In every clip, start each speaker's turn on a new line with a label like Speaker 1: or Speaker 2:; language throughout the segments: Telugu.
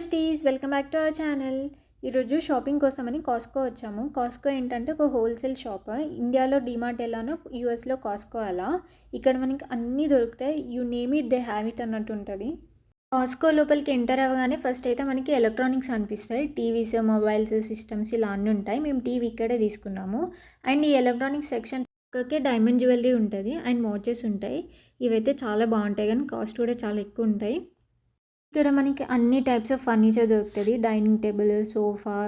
Speaker 1: Besties welcome back to our channel. ఈరోజు షాపింగ్ కోసమని కాస్కో వచ్చాము. కాస్కో ఏంటంటే ఒక హోల్సేల్ షాప్. ఇండియాలో డీమార్ట్ ఎలానో యూఎస్లో కాస్కో అలా. ఇక్కడ మనకి అన్నీ దొరుకుతాయి. You name it they have it అన్నట్టు ఉంటుంది. కాస్కో లోపలికి ఎంటర్ అవ్వగానే ఫస్ట్ అయితే మనకి ఎలక్ట్రానిక్స్ అనిపిస్తాయి. టీవీస్, మొబైల్స్, సిస్టమ్స్ ఇలా అన్నీ ఉంటాయి. మేము టీవీ ఇక్కడే తీసుకున్నాము. అండ్ ఈ ఎలక్ట్రానిక్స్ సెక్షన్ పక్కకే డైమండ్ జ్యువెలరీ ఉంటుంది అండ్ వాచెస్ ఉంటాయి. ఇవైతే చాలా బాగుంటాయి కానీ కాస్ట్ కూడా చాలా ఎక్కువ ఉంటాయి. ఇక్కడ మనకి అన్ని టైప్స్ ఆఫ్ ఫర్నిచర్ దొరుకుతుంది. డైనింగ్ టేబుల్, సోఫా,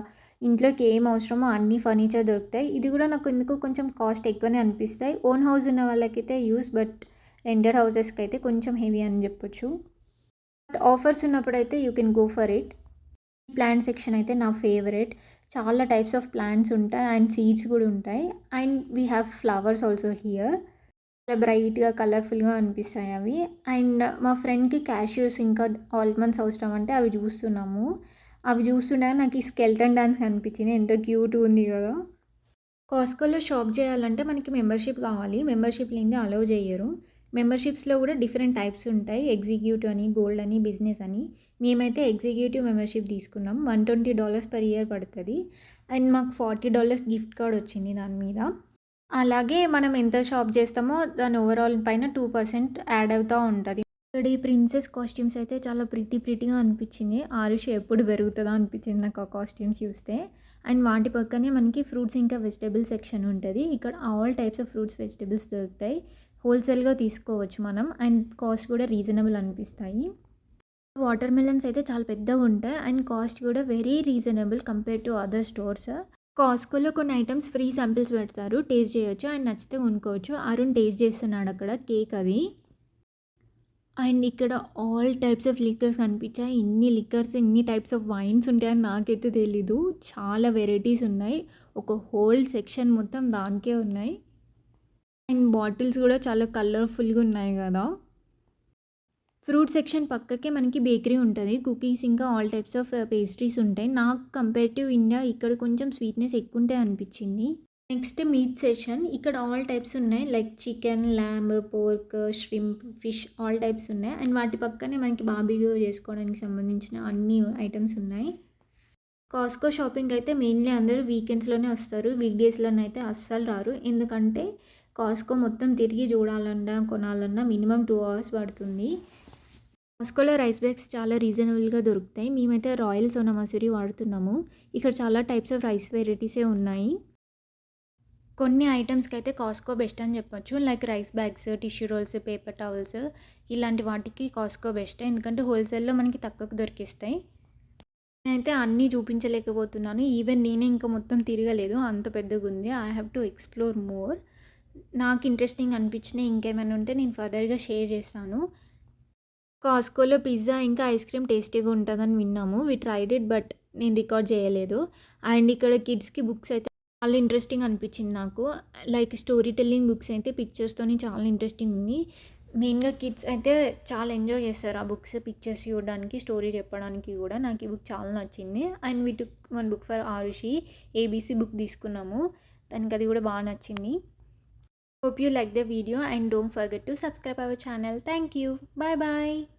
Speaker 1: ఇంట్లోకి ఏం అవసరమో అన్ని ఫర్నిచర్ దొరుకుతాయి. ఇది కూడా నాకు ఎందుకు కొంచెం కాస్ట్ ఎక్కువనే అనిపిస్తాయి. ఓన్ హౌస్ ఉన్న వాళ్ళకైతే బట్ రెంటెడ్ హౌసెస్కి అయితే కొంచెం హెవీ అని చెప్పొచ్చు. బట్ ఆఫర్స్ ఉన్నప్పుడు అయితే you can go for it. Plant section అయితే నా ఫేవరెట్. చాలా టైప్స్ ఆఫ్ ప్లాంట్స్ ఉంటాయి అండ్ సీడ్స్ కూడా ఉంటాయి. And we have flowers also here. చాలా బ్రైట్గా కలర్ఫుల్గా అనిపిస్తాయి అవి. అండ్ మా ఫ్రెండ్కి క్యాష్యూస్ ఇంకా ఆల్మండ్స్ అవసరం అంటే అవి చూస్తున్నాము. అవి చూస్తుండగా నాకు ఈ స్కెల్టన్ డాన్స్ అనిపించింది. ఎంత క్యూట్ ఉంది కదా. కాస్కోలో షాప్ చేయాలంటే మనకి మెంబర్షిప్ కావాలి. మెంబర్షిప్ లేనిదే అలౌ చేయరు. మెంబర్షిప్స్లో కూడా డిఫరెంట్ టైప్స్ ఉంటాయి. ఎగ్జిక్యూటివ్ అని, గోల్డ్ అని, బిజినెస్ అని. మేమైతే ఎగ్జిక్యూటివ్ మెంబర్షిప్ తీసుకున్నాం. $120 per year పడుతుంది. అండ్ మాకు $40 గిఫ్ట్ కార్డ్ వచ్చింది దాని మీద. అలాగే మనం ఎంత షాప్ చేస్తామో దాని ఓవరాల్ పైన 2% యాడ్ అవుతూ ఉంటుంది. ఇక్కడ ఈ ప్రిన్సెస్ కాస్ట్యూమ్స్ అయితే చాలా ప్రిటీగా అనిపించింది. ఆరుషి ఎప్పుడు పెరుగుతుందో అనిపించింది నాకు ఆ కాస్ట్యూమ్స్ చూస్తే. అండ్ వాటి పక్కనే మనకి ఫ్రూట్స్ ఇంకా వెజిటబుల్ సెక్షన్ ఉంటుంది. ఇక్కడ all types of fruits, vegetables దొరుకుతాయి. హోల్సేల్గా తీసుకోవచ్చు మనం. అండ్ కాస్ట్ కూడా రీజనబుల్ అనిపిస్తాయి. వాటర్ మిలన్స్ అయితే చాలా పెద్దగా ఉంటాయి అండ్ కాస్ట్ కూడా very reasonable compare to other stores. కాస్కోలో కొన్ని ఐటమ్స్ ఫ్రీ శాంపిల్స్ పెడతారు, టేస్ట్ చేయొచ్చు. ఆయన నచ్చితే కొనుక్కోవచ్చు. అరుణ్ టేస్ట్ చేస్తున్నాడు అక్కడ కేక్ అది. అండ్ ఇక్కడ ఆల్ టైప్స్ ఆఫ్ లిక్కర్స్ కనిపించాయి. ఇన్ని లిక్కర్స్, ఇన్ని టైప్స్ ఆఫ్ వైన్స్ ఉంటాయని నాకైతే తెలీదు. చాలా వెరైటీస్ ఉన్నాయి. ఒక హోల్ సెక్షన్ మొత్తం దానికే ఉన్నాయి. అండ్ బాటిల్స్ కూడా చాలా కలర్ఫుల్గా ఉన్నాయి కదా. ఫ్రూట్ సెక్షన్ పక్కకే మనకి బేకరీ ఉంటుంది. కుకీస్ ఇంకా ఆల్ టైప్స్ ఆఫ్ పేస్ట్రీస్ ఉంటాయి. నాకు కంపేరిటివ్ ఇండియా ఇక్కడ కొంచెం స్వీట్నెస్ ఎక్కువ ఉంటాయి అనిపించింది. Next meet section. ఇక్కడ ఆల్ టైప్స్ ఉన్నాయి. Like chicken, lamb, pork, shrimp, fish all types ఉన్నాయి. అండ్ వాటి పక్కనే మనకి బార్బిక్యూ చేసుకోవడానికి సంబంధించిన అన్ని ఐటమ్స్ ఉన్నాయి. కాస్కో షాపింగ్ అయితే మెయిన్లీ అందరూ వీకెండ్స్లోనే వస్తారు. వీక్ డేస్లోనైతే అస్సలు రారు. ఎందుకంటే కాస్కో మొత్తం తిరిగి చూడాలన్నా, కొనాలన్నా మినిమం 2 hours పడుతుంది. కాస్కోలో రైస్ బ్యాగ్స్ చాలా రీజనబుల్గా దొరుకుతాయి. మేమైతే రాయల్ సోనా మసూరి వాడుతున్నాము. ఇక్కడ చాలా టైప్స్ ఆఫ్ రైస్ వెరైటీసే ఉన్నాయి. కొన్ని ఐటమ్స్కి అయితే కాస్కో బెస్ట్ అని చెప్పొచ్చు. Like rice bags, tissue rolls, paper towels ఇలాంటి వాటికి కాస్కో బెస్ట్. ఎందుకంటే హోల్సేల్లో మనకి తక్కువకు దొరికిస్తాయి. నేనైతే అన్నీ చూపించలేకపోతున్నాను. ఈవెన్ నేనే ఇంకా మొత్తం తిరగలేదు, అంత పెద్దగా ఉంది. I have to explore more. నాకు ఇంట్రెస్టింగ్ అనిపించినవి ఇంకేమైనా ఉంటే నేను ఫర్దర్గా షేర్ చేస్తాను. కాస్కోలో పిజ్జా ఇంకా ఐస్ క్రీమ్ టేస్టీగా ఉంటుందని విన్నాము. వి ట్రైడ్ ఇట్ బట్ నేను రికార్డ్ చేయలేదు. అండ్ ఇక్కడ కిడ్స్కి బుక్స్ అయితే చాలా ఇంట్రెస్టింగ్ అనిపించింది నాకు. లైక్ స్టోరీ టెల్లింగ్ బుక్స్ అయితే పిక్చర్స్తోని చాలా ఇంట్రెస్టింగ్ ఉంది. మెయిన్గా కిడ్స్ అయితే చాలా ఎంజాయ్ చేస్తారు ఆ బుక్స్, పిక్చర్స్ చూడడానికి, స్టోరీ చెప్పడానికి కూడా. నాకు ఈ బుక్ చాలా నచ్చింది. And we took one book for Aarushi, ABC book తీసుకున్నాము. దానికి అది కూడా బాగా నచ్చింది. Hope you like the video and don't forget to subscribe our channel. Thank you. Bye bye.